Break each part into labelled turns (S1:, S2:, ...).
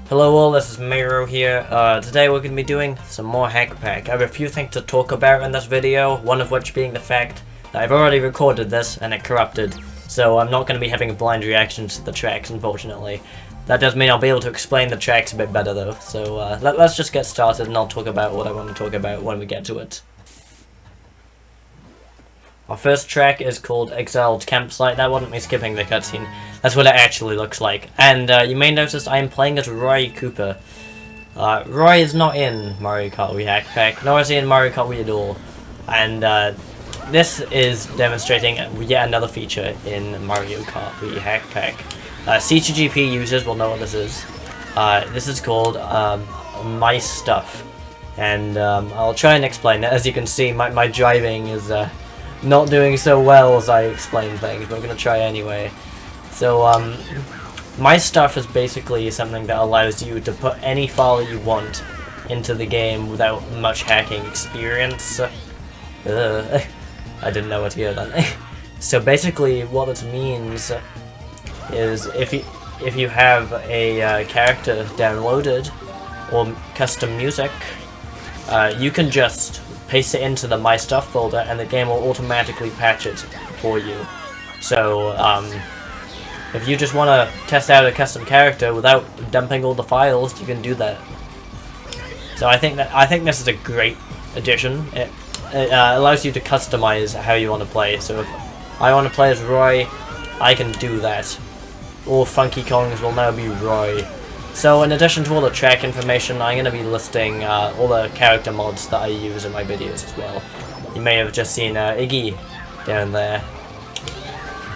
S1: Hello all, this is Mario here. Today we're going to be doing some more Hack Pack. I have a few things to talk about in this video, one of which being the fact that I've already recorded this and it corrupted, so I'm not going to be having a blind reaction to the tracks, unfortunately. That does mean I'll be able to explain the tracks a bit better though, so let's just get started and I'll talk about what I want to talk about when we get to it. Our first track is called Exiled Campsite. That wasn't me skipping the cutscene. That's what it actually looks like. And you may notice I am playing as Roy Cooper. Roy is not in Mario Kart Wii Hack Pack, nor is he in Mario Kart Wii at all. And this is demonstrating yet another feature in Mario Kart Wii Hack Pack. C2GP users will know what this is. This is called My Stuff. And I'll try and explain it. As you can see, my driving is not doing so well as I explain things, but I'm going to try anyway. So, My Stuff is basically something that allows you to put any file you want into the game without much hacking experience. I didn't know what to hear then. So basically what this means is if you have a character downloaded or custom music, you can just paste it into the My Stuff folder and the game will automatically patch it for you. So if you just want to test out a custom character without dumping all the files, you can do that. So I think this is a great addition. It allows you to customize how you want to play. So if I want to play as Roy, I can do that. All Funky Kongs will now be Roy. So in addition to all the track information, I'm going to be listing all the character mods that I use in my videos as well. You may have just seen Iggy down there.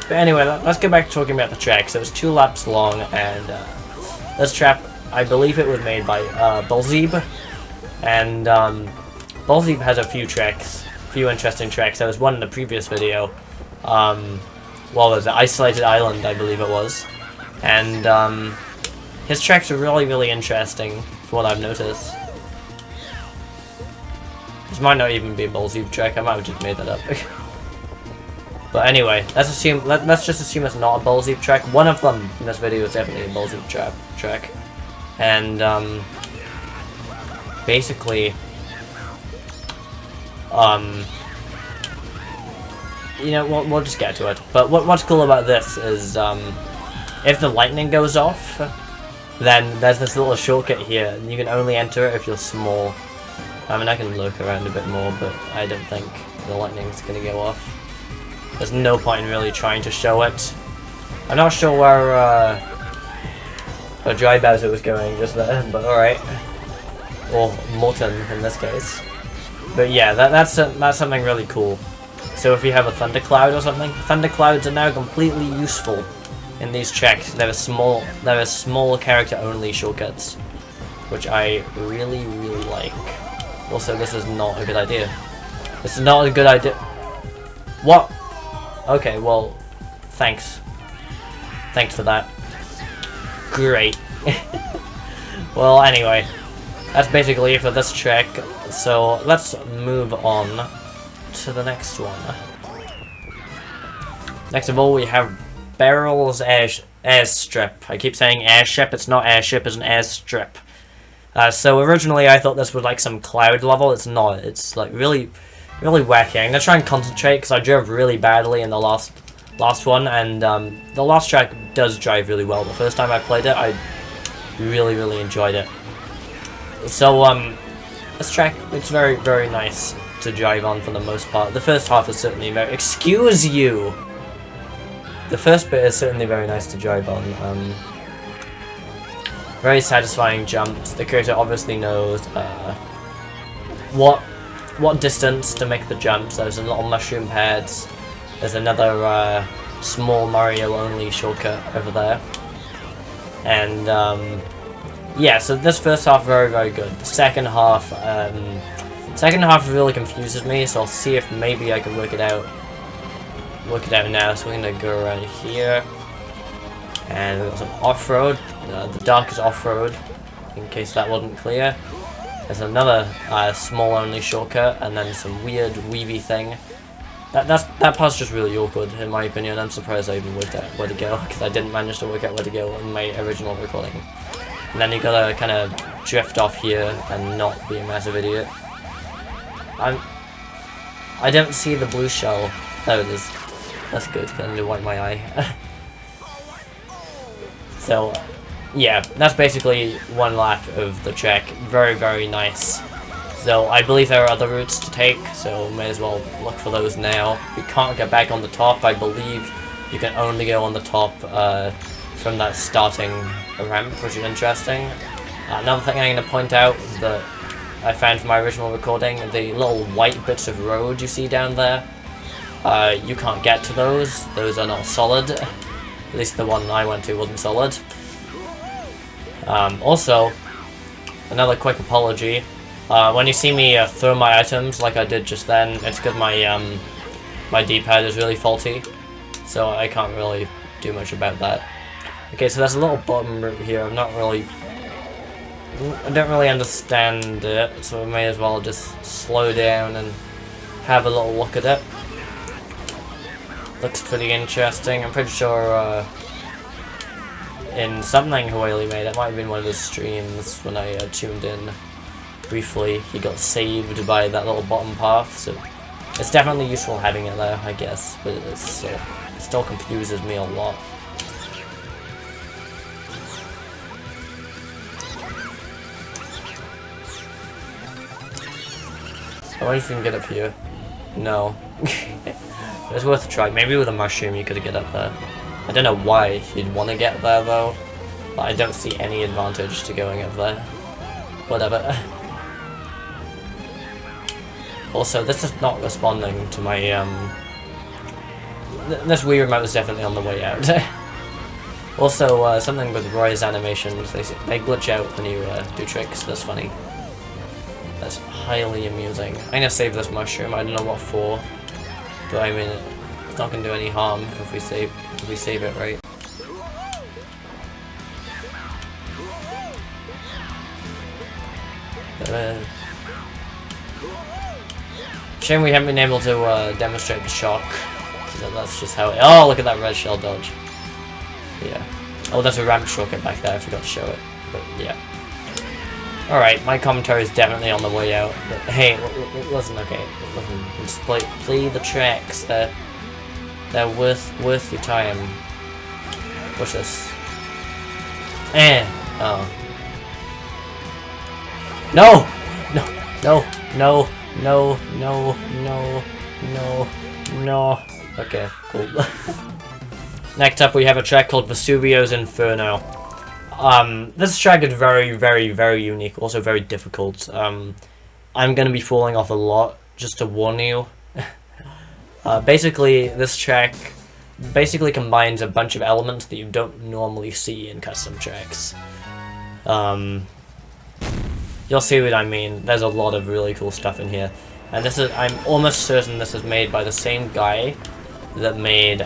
S1: But anyway, let's get back to talking about the track. So it's 2 laps long, and this track, I believe it was made by Bulzeeb. And Bulzeeb has a few interesting tracks. There was one in the previous video. What was it? Isolated Island, I believe it was. And his tracks are really interesting, for what I've noticed. This might not even be a Bulzeeb track, I might have just made that up. But anyway, let's just assume it's not a Bulzeeb track. One of them in this video is definitely a Bulzeeb track. And basically, you know, we'll just get to it. But what's cool about this is if the lightning goes off, then there's this little shortcut here, and you can only enter it if you're small. I mean, I can look around a bit more, but I don't think the lightning's gonna go off. There's no point in really trying to show it. I'm not sure where Dry Bowser was going just there, but alright. Or Morton in this case. But yeah, that's something really cool. So if you have a thundercloud or something, thunderclouds are now completely useful in these tracks. There are small character-only shortcuts, which I really like. Also, this is not a good idea. This is not a good idea. What? Okay, well, thanks. Thanks for that. Great. Well, anyway, that's basically it for this track. So let's move on to the next one. Next of all, we have Barrel's Airstrip. I keep saying airship, it's not airship, it's an airstrip. So originally I thought this was like some cloud level. It's not. It's like really wacky. I'm gonna try and concentrate because I drove really badly in the last one, and the last track does drive really well. The first time I played it, I really enjoyed it. So this track, it's very nice to drive on for the most part. The first half is certainly very... Excuse you! The first bit is certainly very nice to drive on. Very satisfying jumps. The character obviously knows what distance to make the jumps. There's a little mushroom pads. There's another small Mario only shortcut over there. And yeah, so this first half very good. The second half really confuses me, so I'll see if maybe I can work it out now. So we're gonna go around here, and we've got some off-road. The dark is off-road, in case that wasn't clear. There's another small only shortcut, and then some weird weavy thing. That part's just really awkward, in my opinion. I'm surprised I even worked out where to go, because I didn't manage to work out where to go in my original recording. And then you gotta kind of drift off here and not be a massive idiot. I don't see the blue shell. There it is. That's good, because I need to wipe my eye. So, yeah, that's basically one lap of the track. Very, very nice. So, I believe there are other routes to take, so may as well look for those now. We can't get back on the top. I believe you can only go on the top from that starting ramp, which is interesting. Another thing I'm going to point out that I found from my original recording, the little white bits of road you see down there, you can't get to those. Those are not solid. At least the one I went to wasn't solid. Also, another quick apology. When you see me throw my items like I did just then, it's because my my D-pad is really faulty, so I can't really do much about that. Okay, so there's a little bottom route here. I don't really understand it, so we may as well just slow down and have a little look at it. Looks pretty interesting. I'm pretty sure in something Hueli made, it might have been one of his streams when I tuned in briefly, he got saved by that little bottom path, so it's definitely useful having it there, I guess, but it still confuses me a lot. I wonder if you can get up here. No. It's worth a try. Maybe with a mushroom you could get up there. I don't know why you'd want to get there though, but I don't see any advantage to going up there. Whatever. Also, this is not responding to my, this Wii remote is definitely on the way out. Also, something with Roy's animations, they glitch out when you do tricks. That's funny. That's highly amusing. I'm gonna save this mushroom. I don't know what for, but I mean, it's not gonna do any harm if we save it right. Shame we haven't been able to demonstrate the shock. That's just how it. Oh, look at that red shell dodge. Yeah. Oh, there's a ramp shortcut back there. I forgot to show it. But yeah. Alright, my commentary is definitely on the way out, but hey, listen, okay, listen, just play the tracks, they're worth your time. Watch this. Oh. No! No. Okay, cool. Next up we have a track called Vesuvio's Inferno. This track is very unique, also very difficult. I'm gonna be falling off a lot, just to warn you. Basically, this track combines a bunch of elements that you don't normally see in custom tracks. You'll see what I mean. There's a lot of really cool stuff in here. And I'm almost certain this is made by the same guy that made,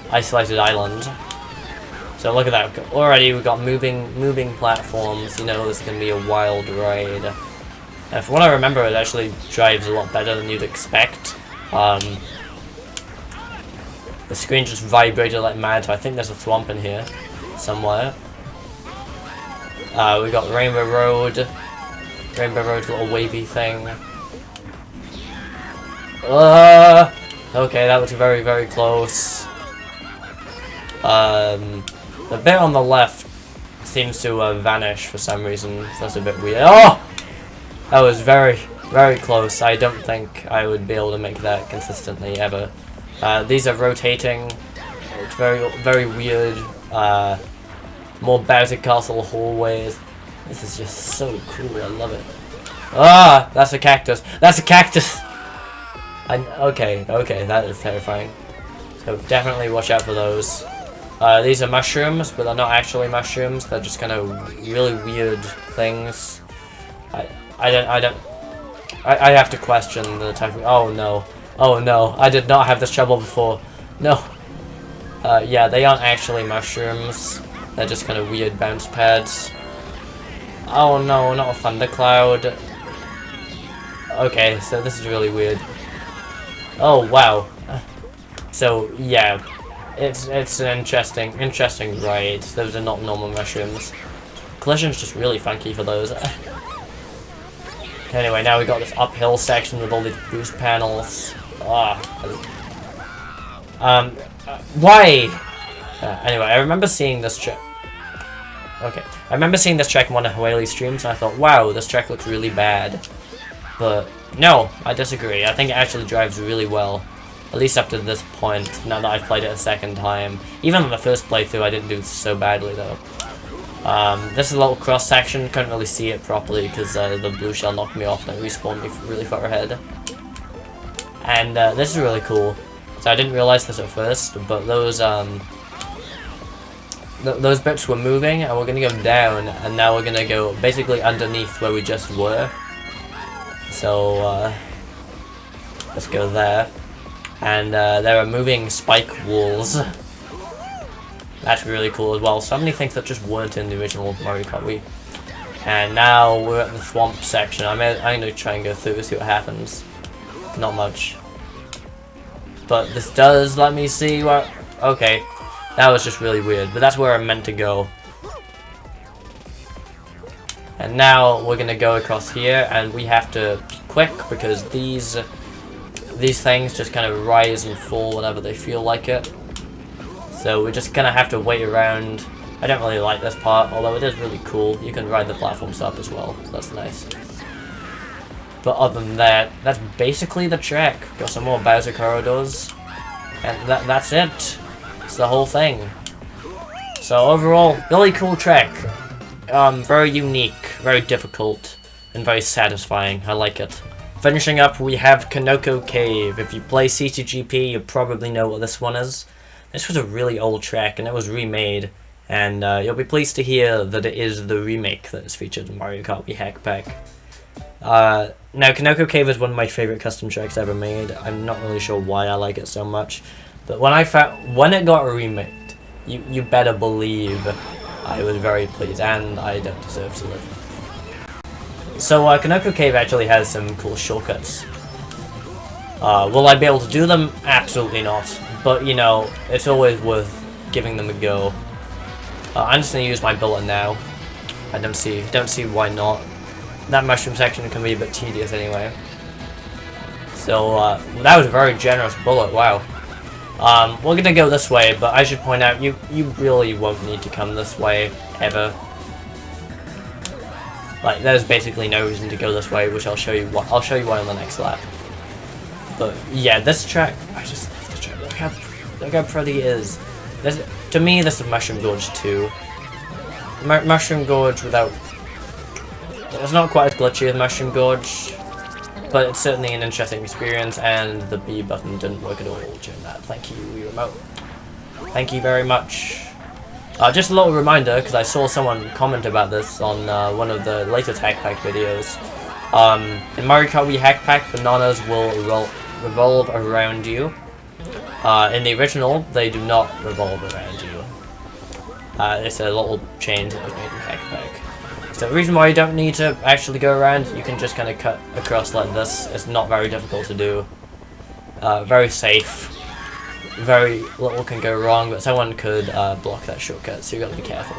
S1: Isolated Island. So look at that. Already we've got moving platforms. You know, this is going to be a wild ride. And from what I remember, it actually drives a lot better than you'd expect. The screen just vibrated like mad, so I think there's a thwomp in here somewhere. We got Rainbow Road's little wavy thing. Okay, that was very close. The bit on the left seems to vanish for some reason. That's a bit weird. Oh! That was very close. I don't think I would be able to make that consistently ever. These are rotating. It's very weird. More Bowser Castle hallways. This is just so cool. I love it. Ah! That's a cactus. That's a cactus! Okay, that is terrifying. So definitely watch out for those. These are mushrooms, but they're not actually mushrooms. They're just kind of really weird things. I have to question the type of. Oh no! I did not have this trouble before. No. Yeah, they aren't actually mushrooms. They're just kind of weird bounce pads. Oh no, not a thundercloud. Okay, so this is really weird. Oh wow. So yeah. It's an interesting ride. Those are not normal mushrooms. Collision's just really funky for those. Anyway, now we got this uphill section with all these boost panels. Why? Anyway, I remember seeing this track. Okay, I remember seeing this track in one of Hueli's streams, and I thought, wow, this track looks really bad. But no, I disagree. I think it actually drives really well. At least up to this point, now that I've played it a second time. Even on the first playthrough, I didn't do so badly, though. This is a little cross section. Couldn't really see it properly because the blue shell knocked me off and it respawned me really far ahead. And this is really cool. So I didn't realize this at first, but those bits were moving, and we're gonna go down, and now we're gonna go basically underneath where we just were. So let's go there. And there are moving spike walls. That's really cool as well. So many things that just weren't in the original Mario Kart Wii. And now we're at the swamp section. I'm gonna try and go through and see what happens. Not much. But this does let me see what... Okay. That was just really weird. But that's where I'm meant to go. And now we're gonna go across here, and we have to be quick because these things just kind of rise and fall whenever they feel like it. So we're just gonna have to wait around. I don't really like this part, although it is really cool. You can ride the platforms up as well, so that's nice. But other than that, that's basically the track. Got some more Bowser corridors, and that's it. It's the whole thing. So overall, really cool track. Very unique, very difficult, and very satisfying. I like it. Finishing up, we have Kanoko Cave. If you play CTGP, you probably know what this one is. This was a really old track, and it was remade. And you'll be pleased to hear that it is the remake that is featured in Mario Kart Wii Hack Pack. Now, Kanoko Cave is one of my favorite custom tracks ever made. I'm not really sure why I like it so much. But when it got remade, you better believe I was very pleased, and I don't deserve to live. So, Kanoko Cave actually has some cool shortcuts. Will I be able to do them? Absolutely not. But, you know, it's always worth giving them a go. I'm just going to use my bullet now. I don't see why not. That mushroom section can be a bit tedious anyway. So, that was a very generous bullet, wow. We're going to go this way, but I should point out, you really won't need to come this way, ever. Like, there's basically no reason to go this way, which I'll show you why on the next lap. But yeah, this track, I just love the track. Look how pretty it is. To me, this is Mushroom Gorge 2. Mushroom Gorge without... It's not quite as glitchy as Mushroom Gorge, but it's certainly an interesting experience, and the B button didn't work at all during that. Thank you, Wii Remote. Thank you very much. Just a little reminder, because I saw someone comment about this on one of the latest Hack Pack videos. In Mario Kart Wii Hack Pack, bananas will revolve around you. In the original, they do not revolve around you. It's a little change that was made in Hack Pack. So the reason why you don't need to actually go around, you can just kind of cut across like this. It's not very difficult to do. Very safe. Very little can go wrong, but someone could block that shortcut, so you gotta be careful.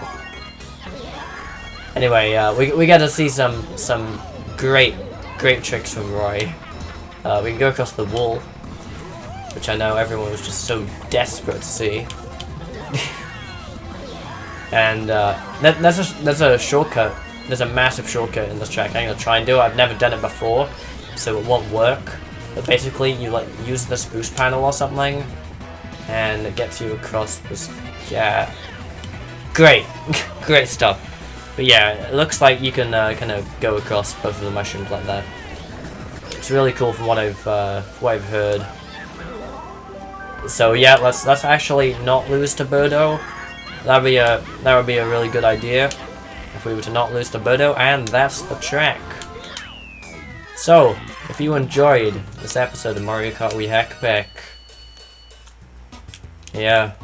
S1: Anyway, we get to see some great tricks from Roy. We can go across the wall, which I know everyone was just so desperate to see. And there's a shortcut. There's a massive shortcut in this track. I'm gonna try and do it. I've never done it before, so it won't work. But basically, you like use this boost panel or something, and it gets you across this. Yeah, great stuff. But yeah, it looks like you can kind of go across both of the mushrooms like that. It's really cool from what I've heard. So yeah, let's actually not lose to Birdo. That would be a really good idea if we were to not lose to Birdo, and that's the track. So, if you enjoyed this episode of Mario Kart Wii Hack Pack, yeah,